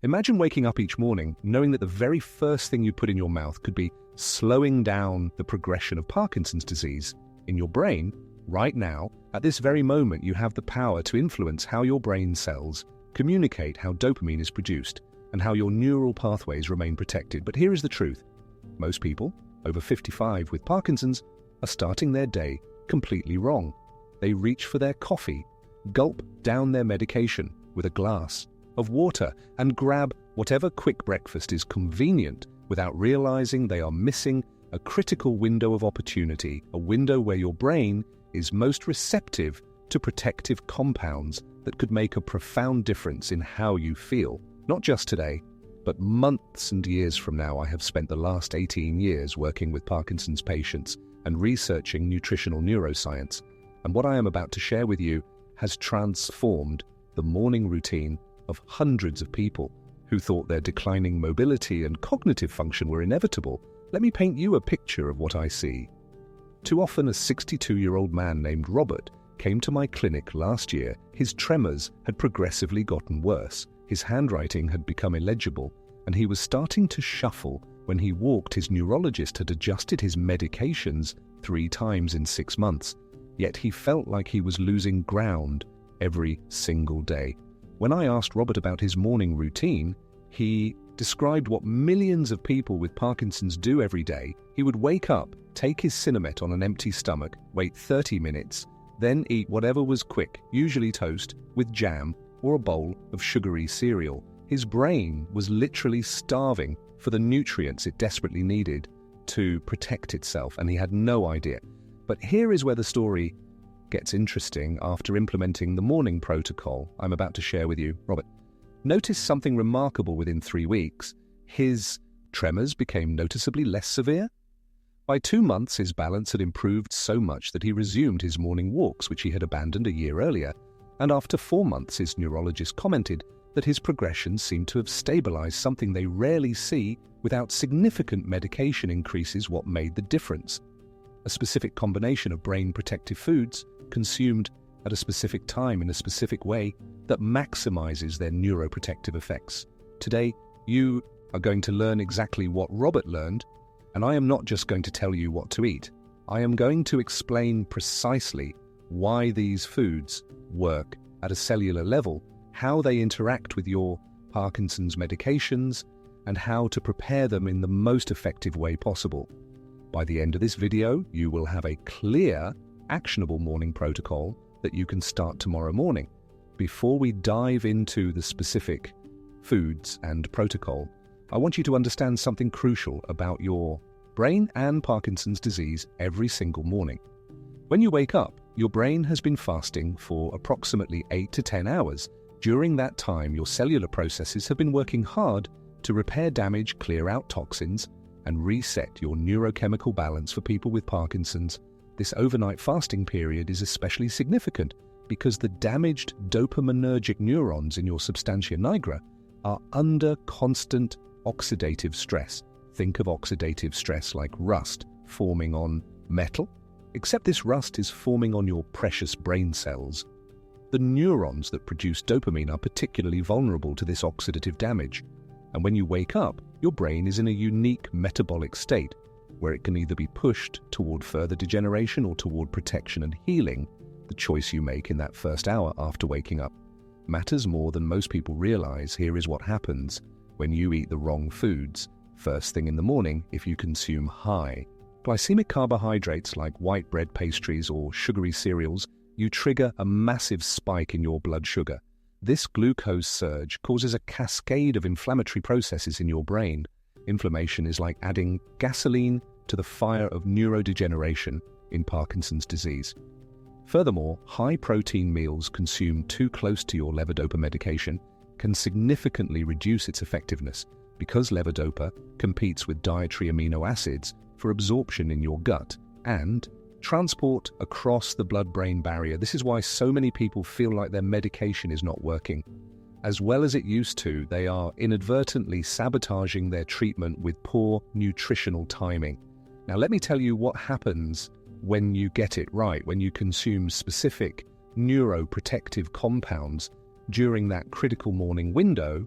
Imagine waking up each morning knowing that the very first thing you put in your mouth could be slowing down the progression of Parkinson's disease. In your brain, right now, at this very moment, you have the power to influence how your brain cells communicate how dopamine is produced and how your neural pathways remain protected. But here is the truth. Most people, over 55 with Parkinson's, are starting their day completely wrong. They reach for their coffee, gulp down their medication with a glass of water, and grab whatever quick breakfast is convenient without realizing they are missing a critical window of opportunity, a window where your brain is most receptive to protective compounds that could make a profound difference in how you feel. Not just today, but months and years from now. I have spent the last 18 years working with Parkinson's patients and researching nutritional neuroscience. And what I am about to share with you has transformed the morning routine of hundreds of people who thought their declining mobility and cognitive function were inevitable. Let me paint you a picture of what I see. Too often, a 62-year-old man named Robert came to my clinic last year. His tremors had progressively gotten worse. His handwriting had become illegible, and he was starting to shuffle. When he walked, his neurologist had adjusted his medications 3 times in 6 months. Yet he felt like he was losing ground every single day. When I asked Robert about his morning routine, he described what millions of people with Parkinson's do every day. He would wake up, take his Cinemet on an empty stomach, wait 30 minutes, then eat whatever was quick, usually toast, with jam or a bowl of sugary cereal. His brain was literally starving for the nutrients it desperately needed to protect itself, and he had no idea. But here is where the story gets interesting. After implementing the morning protocol I'm about to share with you, Robert noticed something remarkable. Within 3 weeks, his tremors became noticeably less severe. By 2 months, his balance had improved so much that he resumed his morning walks, which he had abandoned a year earlier. And after 4 months, his neurologist commented that his progression seemed to have stabilized, something they rarely see without significant medication increases. What made the difference? A specific combination of brain protective foods consumed at a specific time in a specific way that maximizes their neuroprotective effects. Today, you are going to learn exactly what Robert learned, and I am not just going to tell you what to eat. I am going to explain precisely why these foods work at a cellular level, how they interact with your Parkinson's medications, and how to prepare them in the most effective way possible. By the end of this video, you will have a clear, actionable morning protocol that you can start tomorrow morning. Before we dive into the specific foods and protocol, I want you to understand something crucial about your brain and Parkinson's disease every single morning. When you wake up, your brain has been fasting for approximately 8 to 10 hours. During that time, your cellular processes have been working hard to repair damage, clear out toxins, and reset your neurochemical balance. For people with Parkinson's, this overnight fasting period is especially significant because the damaged dopaminergic neurons in your substantia nigra are under constant oxidative stress. Think of oxidative stress like rust forming on metal, except this rust is forming on your precious brain cells. The neurons that produce dopamine are particularly vulnerable to this oxidative damage, and when you wake up, your brain is in a unique metabolic state where it can either be pushed toward further degeneration or toward protection and healing. The choice you make in that first hour after waking up matters more than most people realize. Here is what happens when you eat the wrong foods. First thing in the morning, if you consume high glycemic carbohydrates like white bread pastries or sugary cereals, you trigger a massive spike in your blood sugar. This glucose surge causes a cascade of inflammatory processes in your brain. Inflammation is like adding gasoline to the fire of neurodegeneration in Parkinson's disease. Furthermore, high-protein meals consumed too close to your levodopa medication can significantly reduce its effectiveness because levodopa competes with dietary amino acids for absorption in your gut and transport across the blood-brain barrier. This is why so many people feel like their medication is not working as well as it used to. They are inadvertently sabotaging their treatment with poor nutritional timing. Now, let me tell you what happens when you get it right, when you consume specific neuroprotective compounds during that critical morning window.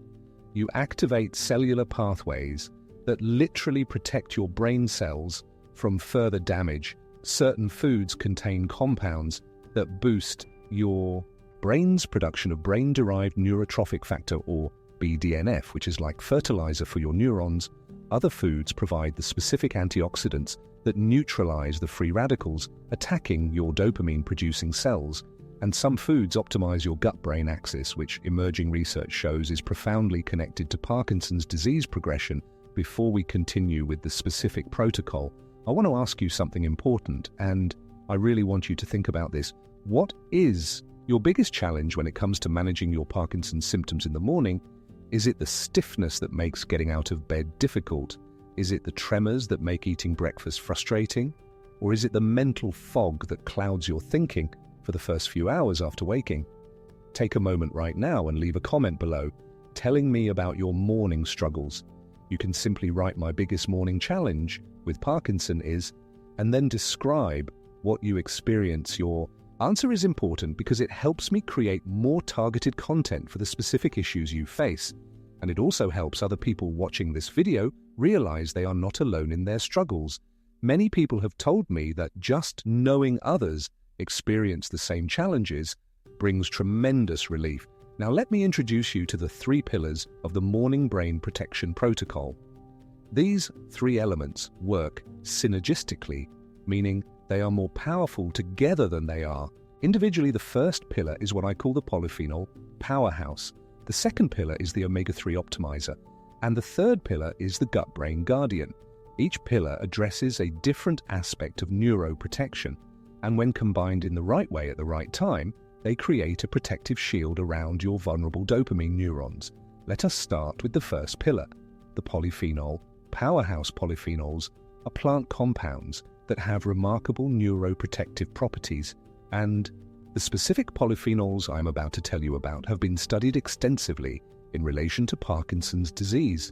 you activate cellular pathways that literally protect your brain cells from further damage. Certain foods contain compounds that boost your brain's production of brain-derived neurotrophic factor, or BDNF, which is like fertilizer for your neurons. Other foods provide the specific antioxidants that neutralize the free radicals attacking your dopamine-producing cells. And some foods optimize your gut-brain axis, which emerging research shows is profoundly connected to Parkinson's disease progression. Before we continue with the specific protocol, I want to ask you something important, and I really want you to think about this. What is your biggest challenge when it comes to managing your Parkinson's symptoms in the morning? Is it the stiffness that makes getting out of bed difficult? Is it the tremors that make eating breakfast frustrating? Or is it the mental fog that clouds your thinking for the first few hours after waking? Take a moment right now and leave a comment below telling me about your morning struggles. You can simply write "My biggest morning challenge with Parkinson is," and then describe what you experience. Your answer is important because it helps me create more targeted content for the specific issues you face. And it also helps other people watching this video realize they are not alone in their struggles. Many people have told me that just knowing others experience the same challenges brings tremendous relief. Now let me introduce you to the 3 pillars of the morning brain protection protocol. These 3 elements work synergistically, meaning they are more powerful together than they are individually. The first pillar is what I call the polyphenol powerhouse. The second pillar is the omega-3 optimizer. And the third pillar is the gut-brain guardian. Each pillar addresses a different aspect of neuroprotection, and when combined in the right way at the right time, they create a protective shield around your vulnerable dopamine neurons. Let us start with the first pillar, the polyphenol powerhouse. Polyphenols are plant compounds that have remarkable neuroprotective properties, and the specific polyphenols I'm about to tell you about have been studied extensively in relation to Parkinson's disease.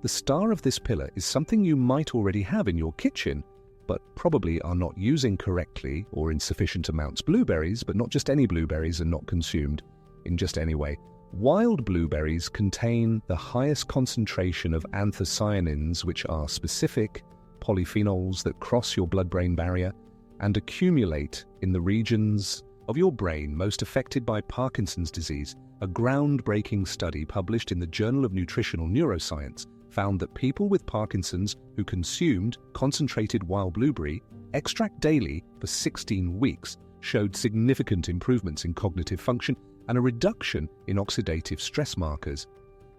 The star of this pillar is something you might already have in your kitchen, but probably are not using correctly or in sufficient amounts. Blueberries, but not just any blueberries, are not consumed in just any way. Wild blueberries contain the highest concentration of anthocyanins, which are specific polyphenols that cross your blood-brain barrier and accumulate in the regions of your brain most affected by Parkinson's disease. A groundbreaking study published in the Journal of Nutritional Neuroscience found that people with Parkinson's who consumed concentrated wild blueberry extract daily for 16 weeks showed significant improvements in cognitive function and a reduction in oxidative stress markers.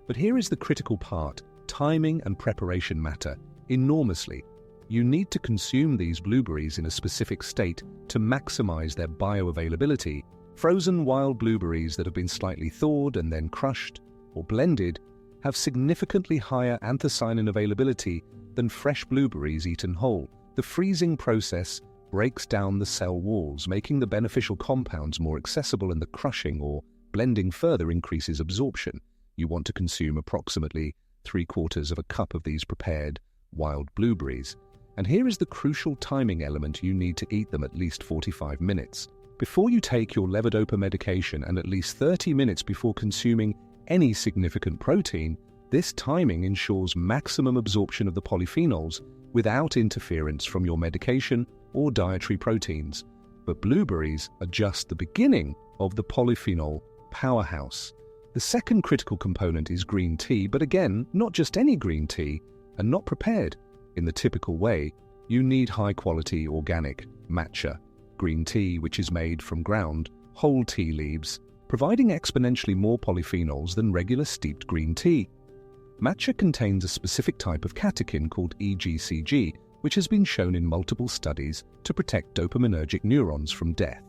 But here is the critical part: timing and preparation matter enormously. You need to consume these blueberries in a specific state to maximize their bioavailability. Frozen wild blueberries that have been slightly thawed and then crushed or blended have significantly higher anthocyanin availability than fresh blueberries eaten whole. The freezing process breaks down the cell walls, making the beneficial compounds more accessible, and the crushing or blending further increases absorption. You want to consume approximately 3/4 of a cup of these prepared wild blueberries. And here is the crucial timing element: you need to eat them at least 45 minutes before you take your levodopa medication and at least 30 minutes before consuming any significant protein. This timing ensures maximum absorption of the polyphenols without interference from your medication or dietary proteins. But blueberries are just the beginning of the polyphenol powerhouse. The second critical component is green tea, but again, not just any green tea, and not prepared in the typical way. You need high-quality organic matcha green tea, which is made from ground whole tea leaves, providing exponentially more polyphenols than regular steeped green tea. Matcha contains a specific type of catechin called EGCG, which has been shown in multiple studies to protect dopaminergic neurons from death.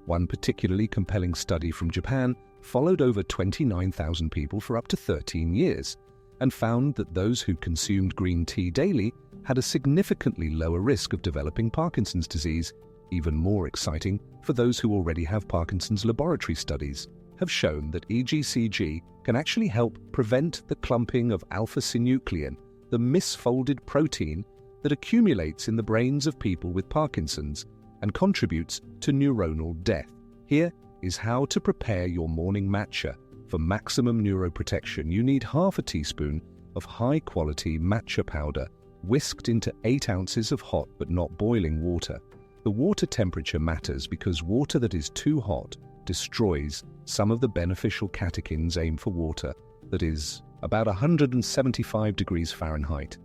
One particularly compelling study from Japan followed over 29,000 people for up to 13 years and found that those who consumed green tea daily had a significantly lower risk of developing Parkinson's disease. Even more exciting, for those who already have Parkinson's, laboratory studies have shown that EGCG can actually help prevent the clumping of alpha-synuclein, the misfolded protein that accumulates in the brains of people with Parkinson's and contributes to neuronal death. Here is how to prepare your morning matcha. For maximum neuroprotection, you need half a teaspoon of high-quality matcha powder whisked into 8 ounces of hot but not boiling water. The water temperature matters because water that is too hot destroys some of the beneficial catechins aimed for water that is about 175 degrees Fahrenheit.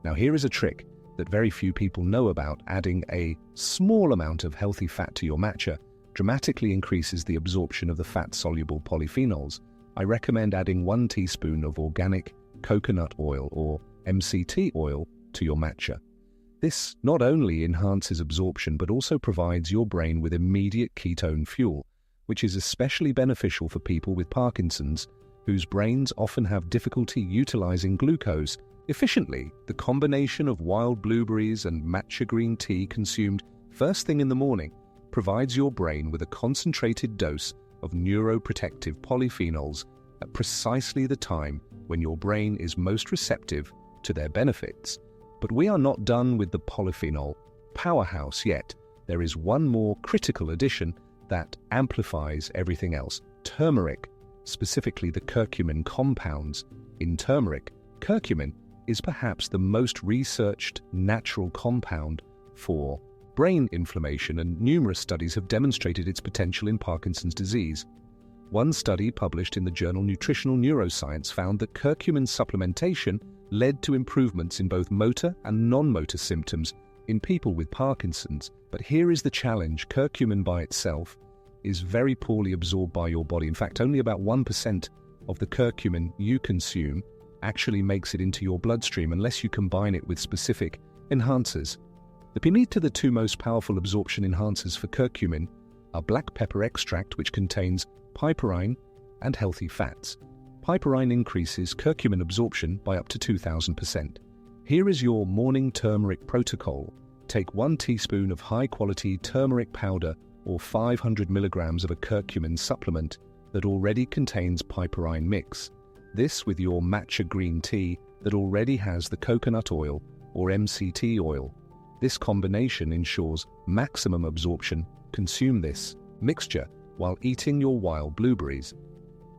Now here is a trick that very few people know about. Adding a small amount of healthy fat to your matcha dramatically increases the absorption of the fat-soluble polyphenols. I recommend adding 1 teaspoon of organic coconut oil or MCT oil to your matcha. This not only enhances absorption but also provides your brain with immediate ketone fuel, which is especially beneficial for people with Parkinson's, whose brains often have difficulty utilizing glucose efficiently. The combination of wild blueberries and matcha green tea consumed first thing in the morning provides your brain with a concentrated dose of neuroprotective polyphenols at precisely the time when your brain is most receptive to their benefits. But we are not done with the polyphenol powerhouse yet. There is one more critical addition that amplifies everything else: turmeric, specifically the curcumin compounds in turmeric. Curcumin is perhaps the most researched natural compound for brain inflammation, and numerous studies have demonstrated its potential in Parkinson's disease. One study published in the journal Nutritional Neuroscience found that curcumin supplementation led to improvements in both motor and non-motor symptoms in people with Parkinson's. But here is the challenge: curcumin by itself is very poorly absorbed by your body. In fact, only about 1% of the curcumin you consume actually makes it into your bloodstream unless you combine it with specific enhancers. Beneath to the 2 most powerful absorption enhancers for curcumin are black pepper extract, which contains piperine and healthy fats. Piperine increases curcumin absorption by up to 2,000%. Here is your morning turmeric protocol. Take 1 teaspoon of high-quality turmeric powder or 500 milligrams of a curcumin supplement that already contains piperine mix. This with your matcha green tea that already has the coconut oil or MCT oil. This combination ensures maximum absorption. Consume this mixture while eating your wild blueberries,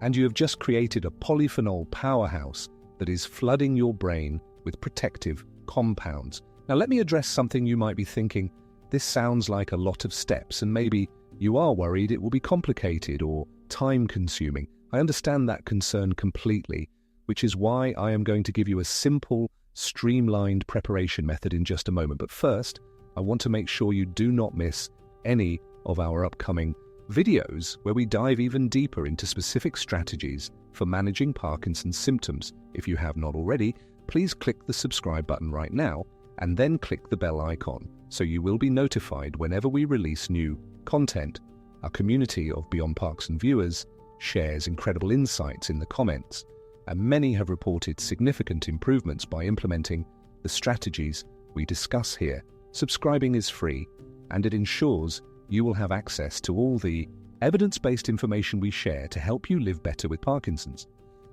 and you have just created a polyphenol powerhouse that is flooding your brain with protective compounds. Now let me address something you might be thinking. This sounds like a lot of steps, and maybe you are worried it will be complicated or time-consuming. I understand that concern completely, which is why I am going to give you a simple, streamlined preparation method in just a moment. But first, I want to make sure you do not miss any of our upcoming videos where we dive even deeper into specific strategies for managing Parkinson's symptoms. If you have not already, please click the subscribe button right now and then click the bell icon so you will be notified whenever we release new content. Our community of Beyond Parkinson viewers shares incredible insights in the comments, and many have reported significant improvements by implementing the strategies we discuss here. Subscribing is free, and it ensures you will have access to all the evidence-based information we share to help you live better with Parkinson's.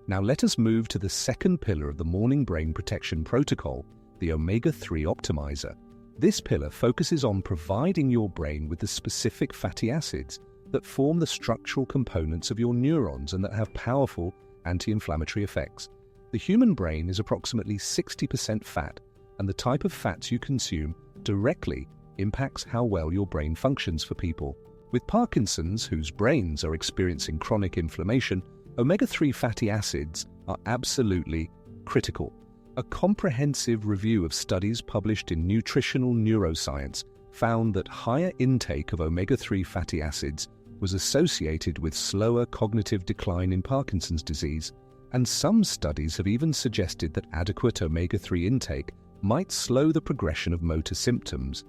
Now let us move to the second pillar of the morning brain protection protocol, the omega-3 optimizer. This pillar focuses on providing your brain with the specific fatty acids that form the structural components of your neurons and that have powerful anti-inflammatory effects. The human brain is approximately 60% fat, and the type of fats you consume directly impacts how well your brain functions. For people with Parkinson's whose brains are experiencing chronic inflammation, omega-3 fatty acids are absolutely critical. A comprehensive review of studies published in Nutritional Neuroscience found that higher intake of omega-3 fatty acids was associated with slower cognitive decline in Parkinson's disease, and some studies have even suggested that adequate omega-3 intake might slow the progression of motor symptoms.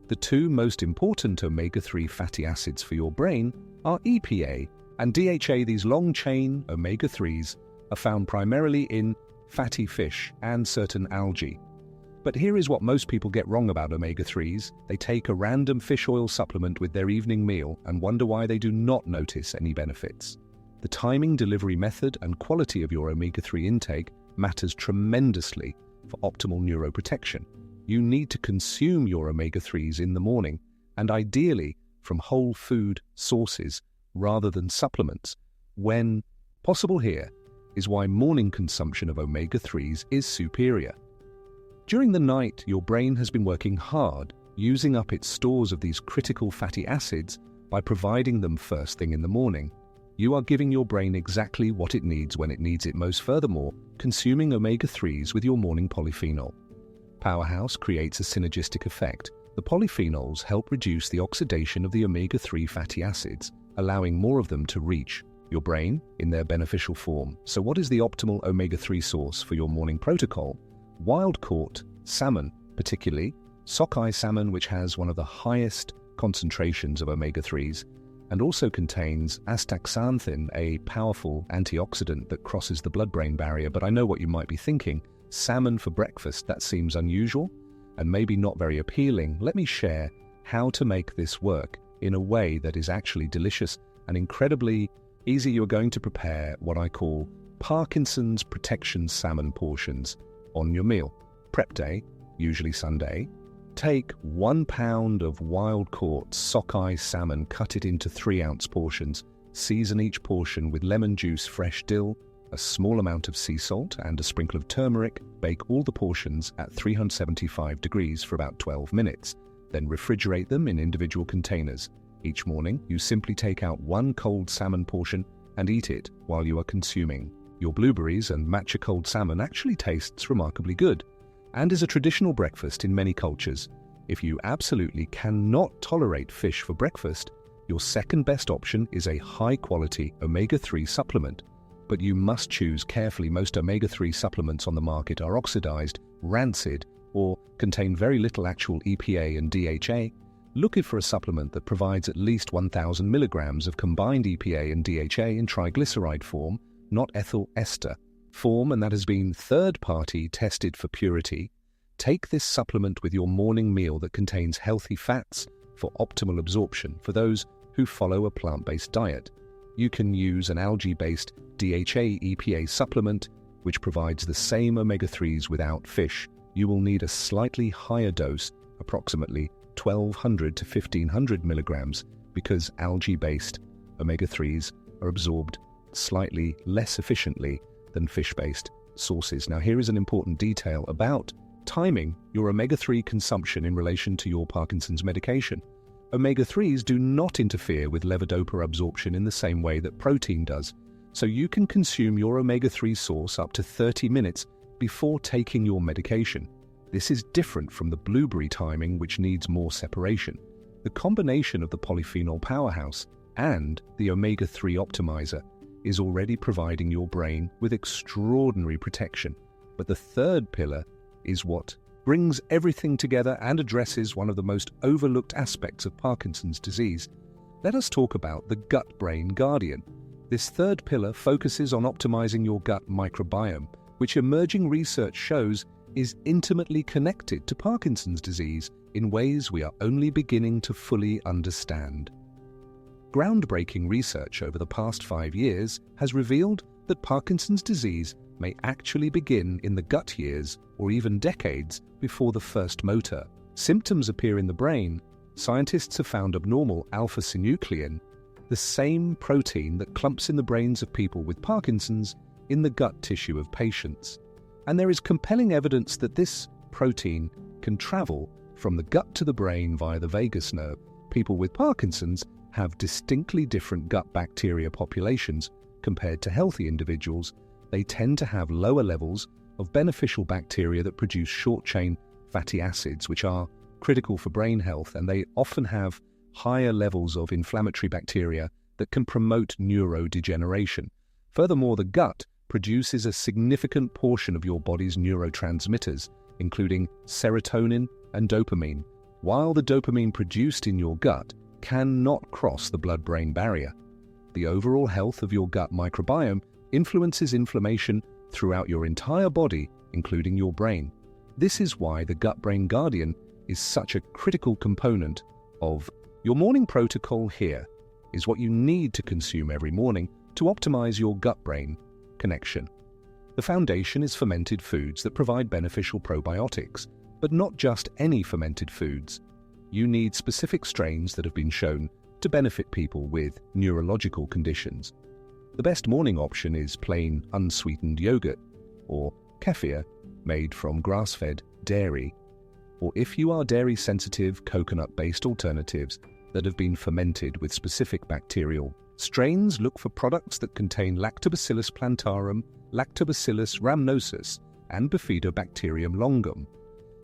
The 2 most important omega-3 fatty acids for your brain are EPA and DHA. These long-chain omega-3s are found primarily in fatty fish and certain algae. But here is what most people get wrong about omega-3s. They take a random fish oil supplement with their evening meal and wonder why they do not notice any benefits. The timing, delivery method, and quality of your omega-3 intake matters tremendously for optimal neuroprotection. You need to consume your omega-3s in the morning, and ideally from whole food sources rather than supplements. When possible here is why morning consumption of omega-3s is superior. During the night, your brain has been working hard, using up its stores of these critical fatty acids by providing them first thing in the morning. You are giving your brain exactly what it needs when it needs it most. Furthermore, consuming omega-3s with your morning polyphenol powerhouse creates a synergistic effect. The polyphenols help reduce the oxidation of the omega-3 fatty acids, allowing more of them to reach your brain in their beneficial form. So what is the optimal omega-3 source for your morning protocol? Wild-caught salmon, particularly sockeye salmon, which has one of the highest concentrations of omega-3s, and also contains astaxanthin, a powerful antioxidant that crosses the blood-brain barrier. But I know what you might be thinking. Salmon for breakfast, that seems unusual and maybe not very appealing. Let me share how to make this work in a way that is actually delicious and incredibly easy. You're going to prepare what I call Parkinson's protection salmon portions on your meal. Prep day, usually Sunday. Take 1 pound of wild-caught sockeye salmon, cut it into 3-ounce portions, season each portion with lemon juice, fresh dill, a small amount of sea salt, and a sprinkle of turmeric. Bake all the portions at 375 degrees for about 12 minutes. Then refrigerate them in individual containers. Each morning, you simply take out 1 cold salmon portion and eat it while you are consuming. Your blueberries and matcha cold salmon actually tastes remarkably good, and is a traditional breakfast in many cultures. If you absolutely cannot tolerate fish for breakfast, your second best option is a high-quality omega-3 supplement. But you must choose carefully. Most omega-3 supplements on the market are oxidized, rancid, or contain very little actual EPA and DHA. Look for a supplement that provides at least 1,000 milligrams of combined EPA and DHA in triglyceride form, not ethyl ester form, and that has been third-party tested for purity. Take this supplement with your morning meal that contains healthy fats for optimal absorption. For those who follow a plant-based diet, you can use an algae-based DHA EPA supplement, which provides the same omega-3s without fish. You will need a slightly higher dose, approximately 1,200 to 1,500 milligrams, because algae-based omega-3s are absorbed slightly less efficiently than fish-based sources. Now, here is an important detail about timing your omega-3 consumption in relation to your Parkinson's medication. Omega-3s do not interfere with levodopa absorption in the same way that protein does, so you can consume your omega-3 source up to 30 minutes before taking your medication. This is different from the blueberry timing, which needs more separation. The combination of the polyphenol powerhouse and the omega-3 optimizer is already providing your brain with extraordinary protection. But the third pillar is what brings everything together and addresses one of the most overlooked aspects of Parkinson's disease. Let us talk about the gut-brain guardian. This third pillar focuses on optimizing your gut microbiome, which emerging research shows is intimately connected to Parkinson's disease in ways we are only beginning to fully understand. Groundbreaking research over the past 5 years has revealed that Parkinson's disease may actually begin in the gut years or even decades before the first motor symptoms appear in the brain. Scientists have found abnormal alpha-synuclein, the same protein that clumps in the brains of people with Parkinson's, in the gut tissue of patients. And there is compelling evidence that this protein can travel from the gut to the brain via the vagus nerve. People with Parkinson's have distinctly different gut bacteria populations compared to healthy individuals. They tend to have lower levels of beneficial bacteria that produce short-chain fatty acids, which are critical for brain health, and they often have higher levels of inflammatory bacteria that can promote neurodegeneration. Furthermore, the gut produces a significant portion of your body's neurotransmitters, including serotonin and dopamine. While the dopamine produced in your gut cannot cross the blood-brain barrier, the overall health of your gut microbiome influences inflammation throughout your entire body, including your brain. This is why the gut-brain guardian is such a critical component of your morning protocol. Here is what you need to consume every morning to optimize your gut-brain connection. The foundation is fermented foods that provide beneficial probiotics, but not just any fermented foods. You need specific strains that have been shown to benefit people with neurological conditions. The best morning option is plain unsweetened yogurt or kefir made from grass-fed dairy, or if you are dairy sensitive, coconut-based alternatives that have been fermented with specific bacterial strains. Look for products that contain Lactobacillus plantarum, Lactobacillus rhamnosus, and Bifidobacterium longum.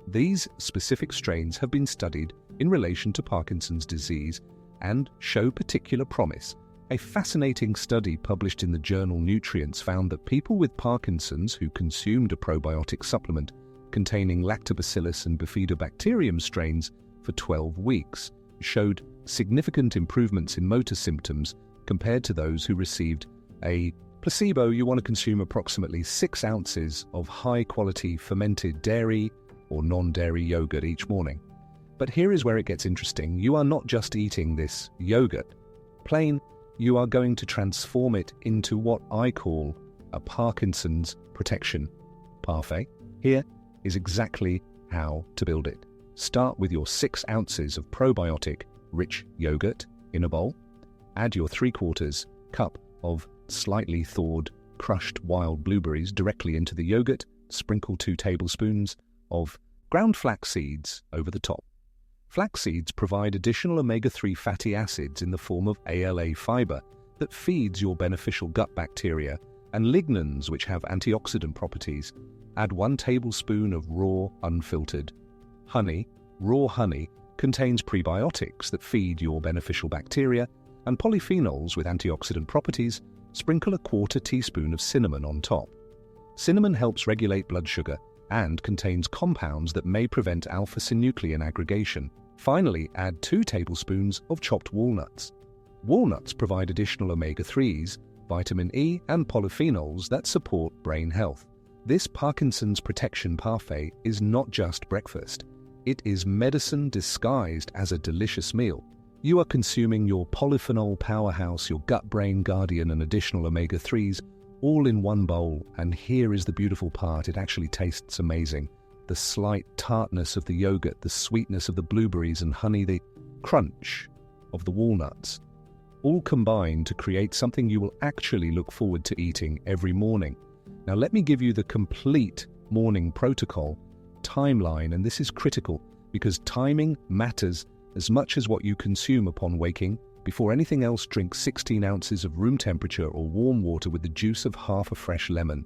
These specific strains have been studied in relation to Parkinson's disease and show particular promise. A fascinating study published in the journal Nutrients found that people with Parkinson's who consumed a probiotic supplement containing Lactobacillus and Bifidobacterium strains for 12 weeks showed significant improvements in motor symptoms compared to those who received a placebo. You want to consume approximately 6 ounces of high-quality fermented dairy or non-dairy yogurt each morning. But here is where it gets interesting. You are not just eating this yogurt plain, you are going to transform it into what I call a Parkinson's protection parfait. Here is exactly how to build it. Start with your 6 ounces of probiotic-rich yogurt in a bowl. Add your 3/4 cup of slightly thawed, crushed wild blueberries directly into the yogurt. Sprinkle 2 tablespoons of ground flax seeds over the top. Flax seeds provide additional omega-3 fatty acids in the form of ALA fiber that feeds your beneficial gut bacteria, and lignans, which have antioxidant properties. Add 1 tablespoon of raw, unfiltered honey. Raw honey contains prebiotics that feed your beneficial bacteria, and polyphenols with antioxidant properties. Sprinkle a 1/4 teaspoon of cinnamon on top. Cinnamon helps regulate blood sugar and contains compounds that may prevent alpha-synuclein aggregation. Finally, add 2 tablespoons of chopped walnuts. Walnuts provide additional omega-3s, vitamin E, and polyphenols that support brain health. This Parkinson's protection parfait is not just breakfast. It is medicine disguised as a delicious meal. You are consuming your polyphenol powerhouse, your gut-brain guardian, and additional omega-3s all in one bowl. And here is the beautiful part. It actually tastes amazing. The slight tartness of the yogurt, the sweetness of the blueberries and honey, the crunch of the walnuts, all combine to create something you will actually look forward to eating every morning. Now let me give you the complete morning protocol timeline, and this is critical because timing matters as much as what you consume upon waking. Before anything else, drink 16 ounces of room temperature or warm water with the juice of half a fresh lemon.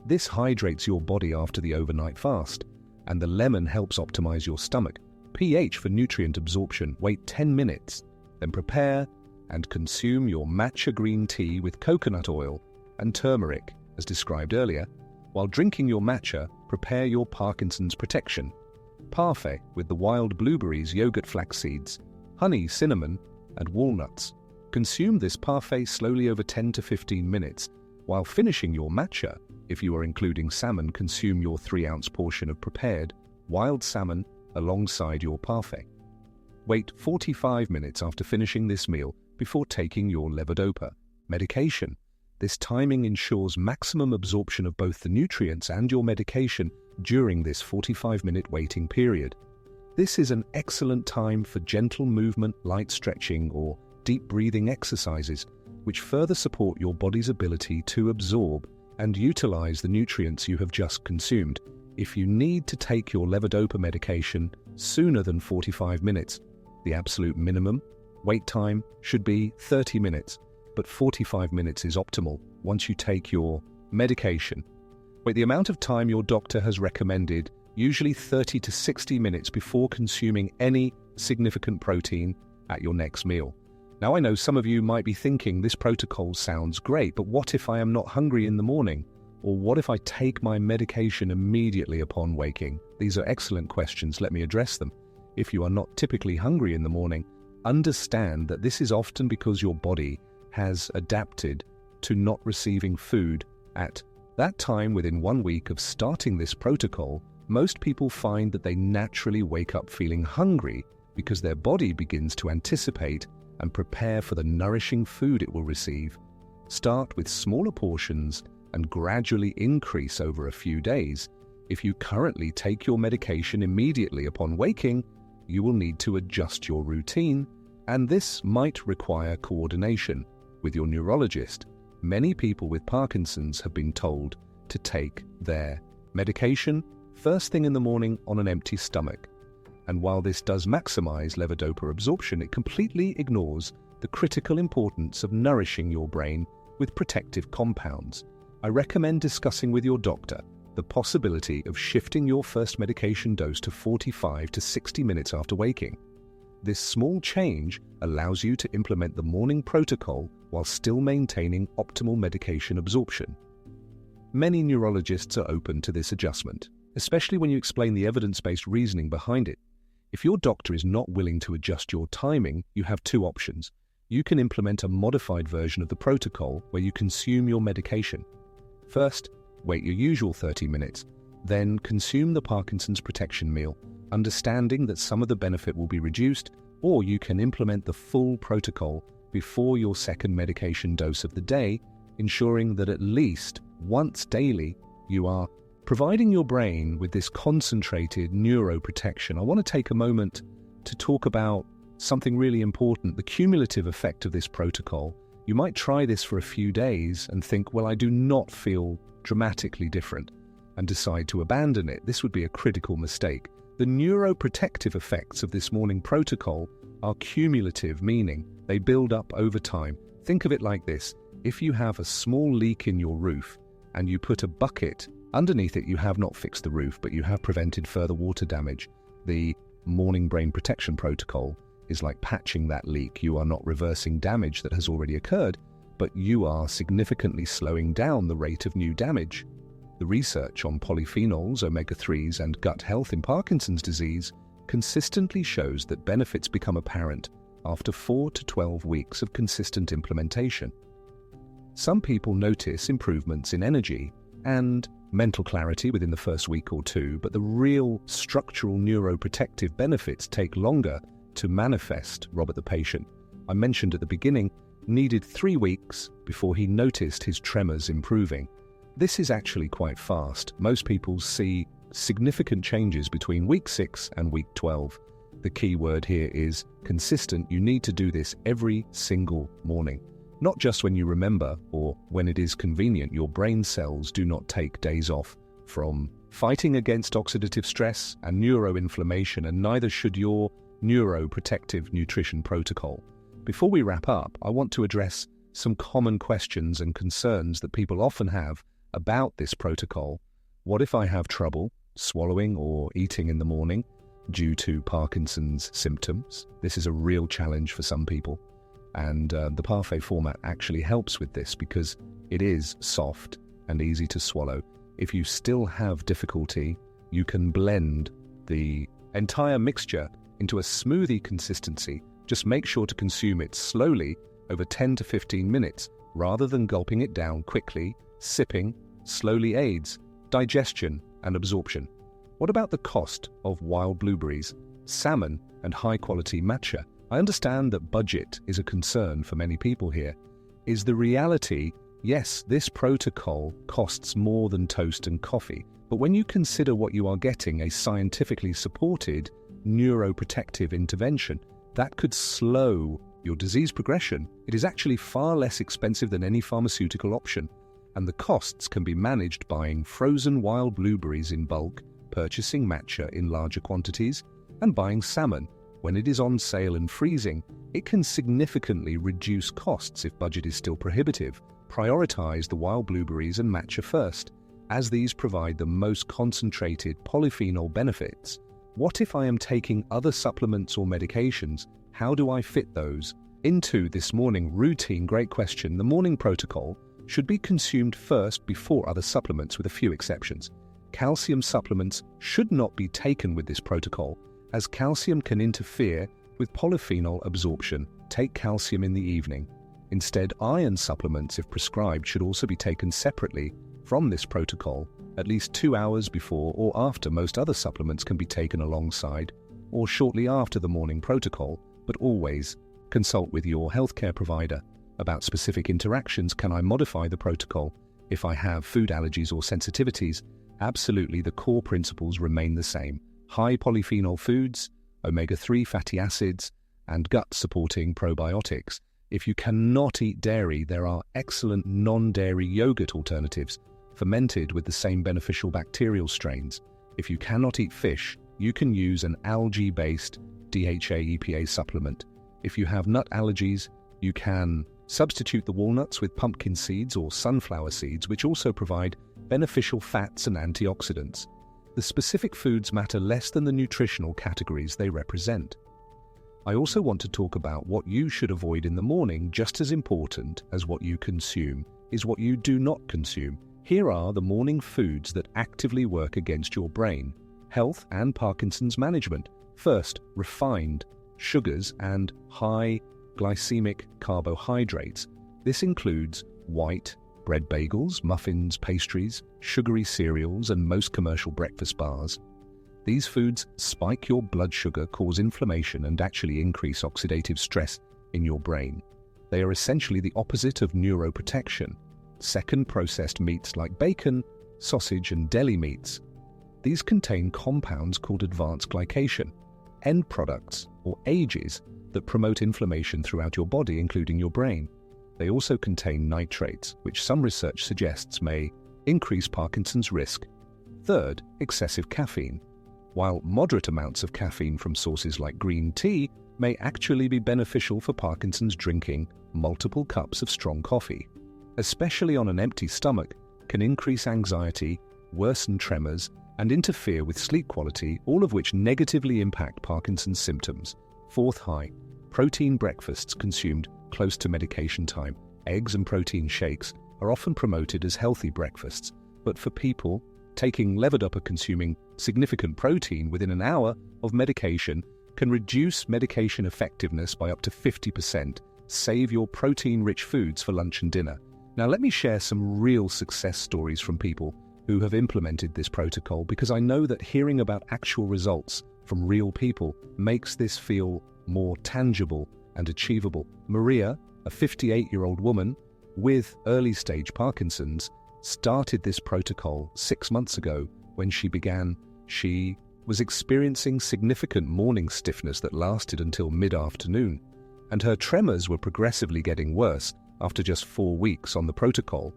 This hydrates your body after the overnight fast, and the lemon helps optimize your stomach pH for nutrient absorption. Wait 10 minutes, then prepare and consume your matcha green tea with coconut oil and turmeric, as described earlier. While drinking your matcha, prepare your Parkinson's protection parfait with the wild blueberries, yogurt, flax seeds, honey, cinnamon, and walnuts. Consume this parfait slowly over 10 to 15 minutes. While finishing your matcha, if you are including salmon, consume your 3-ounce portion of prepared wild salmon alongside your parfait. Wait 45 minutes after finishing this meal before taking your levodopa medication. This timing ensures maximum absorption of both the nutrients and your medication during this 45-minute waiting period. This is an excellent time for gentle movement, light stretching, or deep breathing exercises, which further support your body's ability to absorb and utilize the nutrients you have just consumed. If you need to take your levodopa medication sooner than 45 minutes, the absolute minimum wait time should be 30 minutes, but 45 minutes is optimal once you take your medication. Wait the amount of time your doctor has recommended, usually 30 to 60 minutes before consuming any significant protein at your next meal. Now, I know some of you might be thinking this protocol sounds great, but what if I am not hungry in the morning? Or what if I take my medication immediately upon waking? These are excellent questions. Let me address them. If you are not typically hungry in the morning, understand that this is often because your body has adapted to not receiving food at that time. Within 1 week of starting this protocol, most people find that they naturally wake up feeling hungry because their body begins to anticipate and prepare for the nourishing food it will receive. Start with smaller portions and gradually increase over a few days. If you currently take your medication immediately upon waking, you will need to adjust your routine, and this might require coordination with your neurologist. many people with Parkinson's have been told to take their medication first thing in the morning on an empty stomach. And while this does maximize levodopa absorption, it completely ignores the critical importance of nourishing your brain with protective compounds. I recommend discussing with your doctor the possibility of shifting your first medication dose to 45 to 60 minutes after waking. This small change allows you to implement the morning protocol while still maintaining optimal medication absorption. Many neurologists are open to this adjustment, especially when you explain the evidence-based reasoning behind it. If your doctor is not willing to adjust your timing, you have two options. You can implement a modified version of the protocol where you consume your medication. First, wait your usual 30 minutes, then consume the Parkinson's protection meal, understanding that some of the benefit will be reduced, or you can implement the full protocol before your second medication dose of the day, ensuring that at least once daily you are providing your brain with this concentrated neuroprotection. I want to take a moment to talk about something really important, the cumulative effect of this protocol. You might try this for a few days and think, well, I do not feel dramatically different, and decide to abandon it. This would be a critical mistake. The neuroprotective effects of this morning protocol are cumulative, meaning they build up over time. Think of it like this. If you have a small leak in your roof and you put a bucket underneath it, you have not fixed the roof, but you have prevented further water damage. The morning brain protection protocol is like patching that leak. You are not reversing damage that has already occurred, but you are significantly slowing down the rate of new damage. The research on polyphenols, omega-3s, and gut health in Parkinson's disease consistently shows that benefits become apparent after 4 to 12 weeks of consistent implementation. Some people notice improvements in energy and mental clarity within the first week or two, but the real structural neuroprotective benefits take longer to manifest. Robert, the patient I mentioned at the beginning, needed 3 weeks before he noticed his tremors improving. This is actually quite fast. Most people see significant changes between week 6 and week 12. The key word here is consistent. You need to do this every single morning, not just when you remember or when it is convenient. Your brain cells do not take days off from fighting against oxidative stress and neuroinflammation, and neither should your neuroprotective nutrition protocol. Before we wrap up, I want to address some common questions and concerns that people often have about this protocol. What if I have trouble swallowing or eating in the morning due to Parkinson's symptoms? This is a real challenge for some people, and the parfait format actually helps with this because it is soft and easy to swallow. If you still have difficulty, you can blend the entire mixture into a smoothie consistency. Just make sure to consume it slowly over 10 to 15 minutes rather than gulping it down quickly. Sipping slowly aids digestion and absorption. What about the cost of wild blueberries, salmon, and high-quality matcha? I understand that budget is a concern for many people here. Is the reality, yes, this protocol costs more than toast and coffee, but when you consider what you are getting, a scientifically supported neuroprotective intervention that could slow your disease progression, it is actually far less expensive than any pharmaceutical option, and the costs can be managed buying frozen wild blueberries in bulk, purchasing matcha in larger quantities, and buying salmon when it is on sale and freezing. It can significantly reduce costs if budget is still prohibitive. Prioritize the wild blueberries and matcha first, as these provide the most concentrated polyphenol benefits. What if I am taking other supplements or medications? How do I fit those into this morning routine? Great question. The morning protocol should be consumed first before other supplements, with a few exceptions. Calcium supplements should not be taken with this protocol, as calcium can interfere with polyphenol absorption. Take calcium in the evening. Instead, iron supplements, if prescribed, should also be taken separately from this protocol, at least 2 hours before or after. Most other supplements can be taken alongside or shortly after the morning protocol, but always consult with your healthcare provider about specific interactions. Can I modify the protocol if I have food allergies or sensitivities? Absolutely, the core principles remain the same. High polyphenol foods, omega-3 fatty acids, and gut-supporting probiotics. If you cannot eat dairy, there are excellent non-dairy yogurt alternatives, fermented with the same beneficial bacterial strains. If you cannot eat fish, you can use an algae-based DHA-EPA supplement. If you have nut allergies, you can substitute the walnuts with pumpkin seeds or sunflower seeds, which also provide beneficial fats and antioxidants. The specific foods matter less than the nutritional categories they represent. I also want to talk about what you should avoid in the morning. Just as important as what you consume is what you do not consume. Here are the morning foods that actively work against your brain, health, and Parkinson's management. First, refined sugars and high glycemic carbohydrates. This includes white bread bagels, muffins, pastries, sugary cereals, and most commercial breakfast bars. These foods spike your blood sugar, cause inflammation, and actually increase oxidative stress in your brain. They are essentially the opposite of neuroprotection. Second, processed meats like bacon, sausage, and deli meats. These contain compounds called advanced glycation, end products or AGEs that promote inflammation throughout your body, including your brain. They also contain nitrates, which some research suggests may increase Parkinson's risk. Third, excessive caffeine. While moderate amounts of caffeine from sources like green tea may actually be beneficial for Parkinson's, drinking multiple cups of strong coffee, especially on an empty stomach, can increase anxiety, worsen tremors, and interfere with sleep quality, all of which negatively impact Parkinson's symptoms. Fourth, high protein breakfasts consumed close to medication time. Eggs and protein shakes are often promoted as healthy breakfasts, but for people taking levodopa or consuming significant protein within an hour of medication can reduce medication effectiveness by up to 50%. Save your protein-rich foods for lunch and dinner. Now let me share some real success stories from people who have implemented this protocol, because I know that hearing about actual results from real people makes this feel more tangible and achievable. Maria, a 58-year-old woman with early-stage Parkinson's, started this protocol 6 months ago. When she began, she was experiencing significant morning stiffness that lasted until mid-afternoon, and her tremors were progressively getting worse after just 4 weeks on the protocol.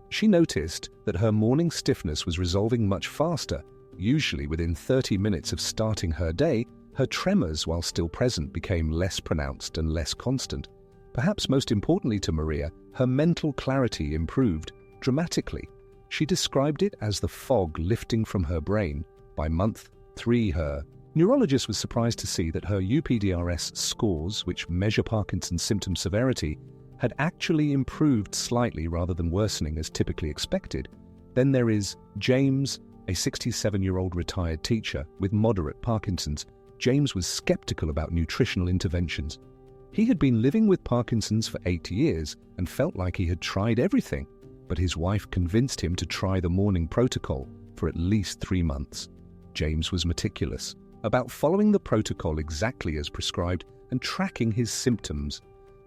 She noticed that her morning stiffness was resolving much faster. Usually within 30 minutes of starting her day, her tremors, while still present, became less pronounced and less constant. Perhaps most importantly to Maria, her mental clarity improved dramatically. She described it as the fog lifting from her brain. By month 3, her neurologist was surprised to see that her UPDRS scores, which measure Parkinson's symptom severity, had actually improved slightly rather than worsening as typically expected. Then there is James, a 67-year-old retired teacher with moderate Parkinson's. James was skeptical about nutritional interventions. He had been living with Parkinson's for 8 years and felt like he had tried everything, but his wife convinced him to try the morning protocol for at least 3 months. James was meticulous about following the protocol exactly as prescribed and tracking his symptoms.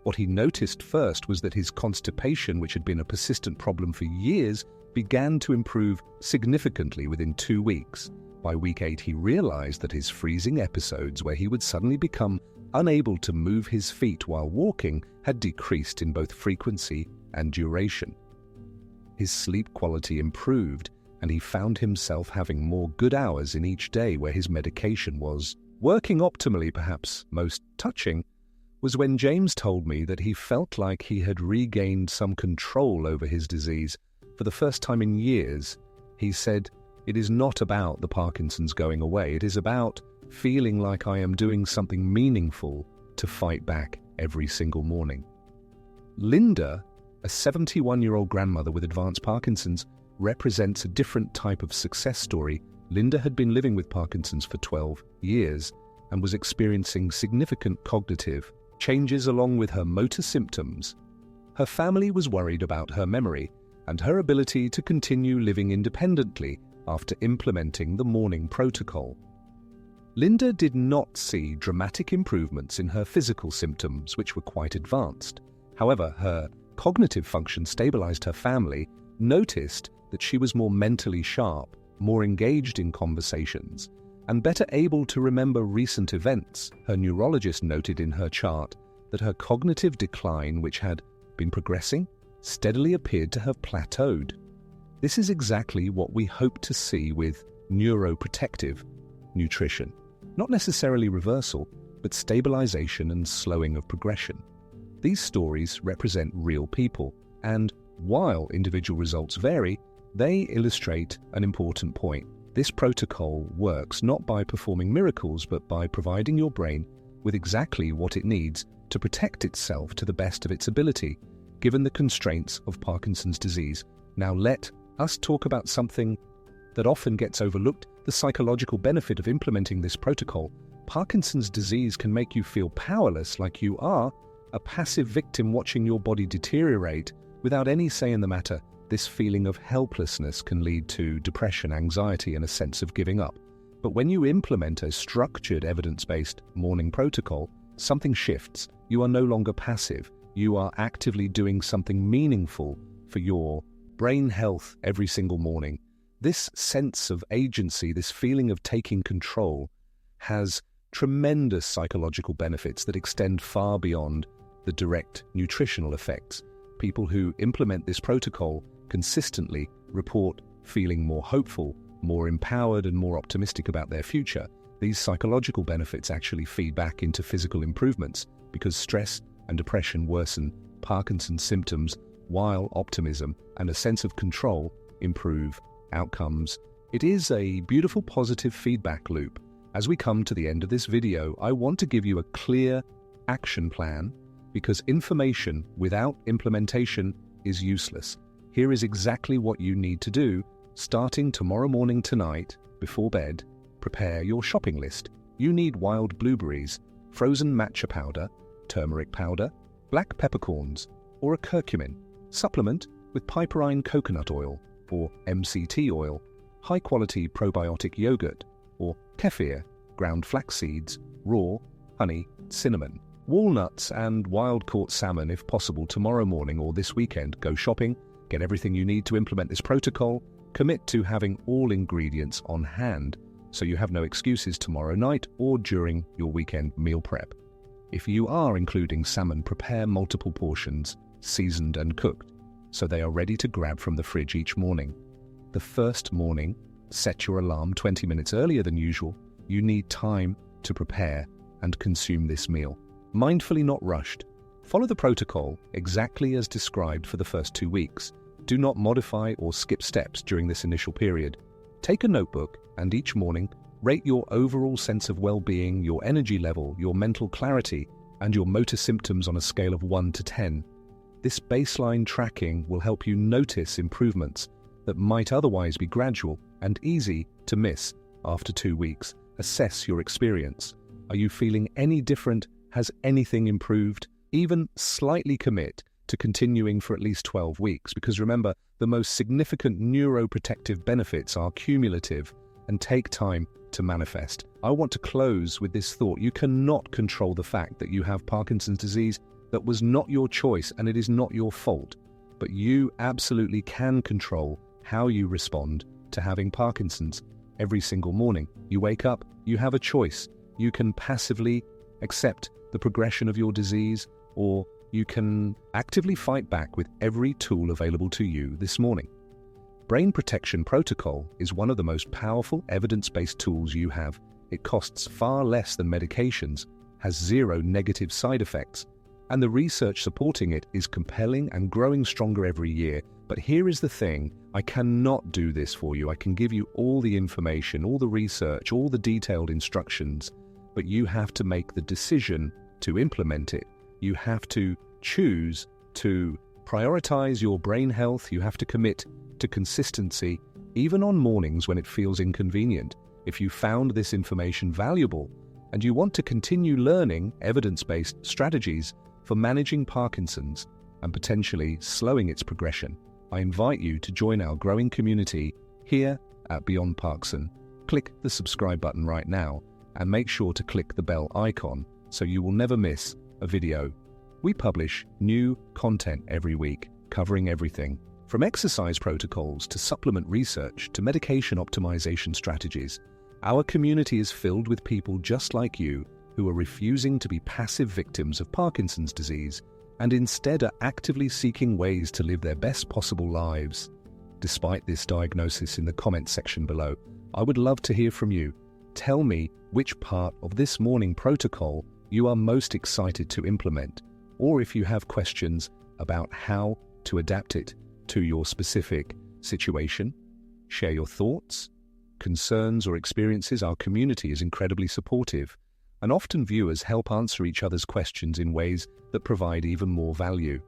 What he noticed first was that his constipation, which had been a persistent problem for years, began to improve significantly within 2 weeks. By week 8, he realized that his freezing episodes, where he would suddenly become unable to move his feet while walking, had decreased in both frequency and duration. His sleep quality improved, and he found himself having more good hours in each day where his medication was working optimally. Perhaps most touching was when James told me that he felt like he had regained some control over his disease. For the first time in years, he said, "It is not about the Parkinson's going away. It is about feeling like I am doing something meaningful to fight back every single morning." Linda, a 71-year-old grandmother with advanced Parkinson's, represents a different type of success story. Linda had been living with Parkinson's for 12 years and was experiencing significant cognitive changes along with her motor symptoms. Her family was worried about her memory and her ability to continue living independently after implementing the morning protocol. Linda did not see dramatic improvements in her physical symptoms, which were quite advanced. However, her cognitive function stabilized. Her family noticed that she was more mentally sharp, more engaged in conversations, and better able to remember recent events. Her neurologist noted in her chart that her cognitive decline, which had been progressing, steadily appeared to have plateaued. This is exactly what we hope to see with neuroprotective nutrition. Not necessarily reversal, but stabilization and slowing of progression. These stories represent real people, and while individual results vary, they illustrate an important point. This protocol works not by performing miracles, but by providing your brain with exactly what it needs to protect itself to the best of its ability, given the constraints of Parkinson's disease. Now let us talk about something that often gets overlooked, the psychological benefit of implementing this protocol. Parkinson's disease can make you feel powerless, like you are a passive victim watching your body deteriorate without any say in the matter. This feeling of helplessness can lead to depression, anxiety, and a sense of giving up. But when you implement a structured, evidence-based morning protocol, something shifts. You are no longer passive. You are actively doing something meaningful for your brain health every single morning. This sense of agency, this feeling of taking control, has tremendous psychological benefits that extend far beyond the direct nutritional effects. People who implement this protocol consistently report feeling more hopeful, more empowered, and more optimistic about their future. These psychological benefits actually feed back into physical improvements because stress and depression worsen Parkinson's symptoms, while optimism and a sense of control improve outcomes. It is a beautiful positive feedback loop. As we come to the end of this video, I want to give you a clear action plan, because information without implementation is useless. Here is exactly what you need to do. Starting tomorrow morning tonight, before bed, prepare your shopping list. You need wild blueberries, frozen matcha powder, turmeric powder, black peppercorns, or a curcumin. Supplement with piperine coconut oil or MCT oil, high-quality probiotic yogurt, or kefir, ground flax seeds, raw, honey, cinnamon, walnuts, and wild-caught salmon if possible tomorrow morning or this weekend. Go shopping, get everything you need to implement this protocol, commit to having all ingredients on hand so you have no excuses tomorrow night or during your weekend meal prep. If you are including salmon, prepare multiple portions, seasoned and cooked, so they are ready to grab from the fridge each morning. The first morning, set your alarm 20 minutes earlier than usual. You need time to prepare and consume this meal. Mindfully, not rushed. Follow the protocol exactly as described for the first 2 weeks. Do not modify or skip steps during this initial period. Take a notebook and each morning rate your overall sense of well-being, your energy level, your mental clarity, and your motor symptoms on a scale of 1 to 10. This baseline tracking will help you notice improvements that might otherwise be gradual and easy to miss after 2 weeks. Assess your experience. Are you feeling any different? Has anything improved? Even slightly commit to continuing for at least 12 weeks, because remember, the most significant neuroprotective benefits are cumulative and take time to manifest. I want to close with this thought. You cannot control the fact that you have Parkinson's disease. That was not your choice and it is not your fault. But you absolutely can control how you respond to having Parkinson's. Every single morning you wake up, you have a choice. You can passively accept the progression of your disease, or you can actively fight back with every tool available to you this morning. Brain Protection Protocol is one of the most powerful evidence-based tools you have. It costs far less than medications, has zero negative side effects, and the research supporting it is compelling and growing stronger every year. But here is the thing, I cannot do this for you. I can give you all the information, all the research, all the detailed instructions, but you have to make the decision to implement it. You have to choose to prioritize your brain health. You have to commit to consistency, even on mornings when it feels inconvenient. If you found this information valuable and you want to continue learning evidence-based strategies for managing Parkinson's and potentially slowing its progression, I invite you to join our growing community here at Beyond Parkinson. Click the subscribe button right now and make sure to click the bell icon so you will never miss a video. We publish new content every week covering everything from exercise protocols to supplement research to medication optimization strategies. Our community is filled with people just like you who are refusing to be passive victims of Parkinson's disease and instead are actively seeking ways to live their best possible lives. Despite this diagnosis, in the comments section below, I would love to hear from you. Tell me which part of this morning protocol you are most excited to implement, or if you have questions about how to adapt it to your specific situation. Share your thoughts, concerns, or experiences. Our community is incredibly supportive, and often viewers help answer each other's questions in ways that provide even more value.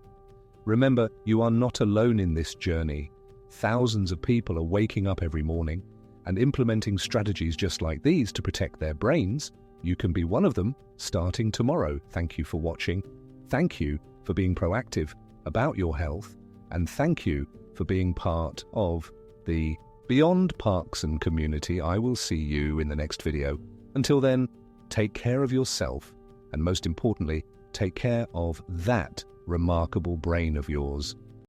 Remember, you are not alone in this journey. Thousands of people are waking up every morning and implementing strategies just like these to protect their brains. You can be one of them starting tomorrow. Thank you for watching. Thank you for being proactive about your health, and thank you for being part of the Beyond Parkinson community. I will see you in the next video. Until then, take care of yourself, and most importantly, take care of that remarkable brain of yours.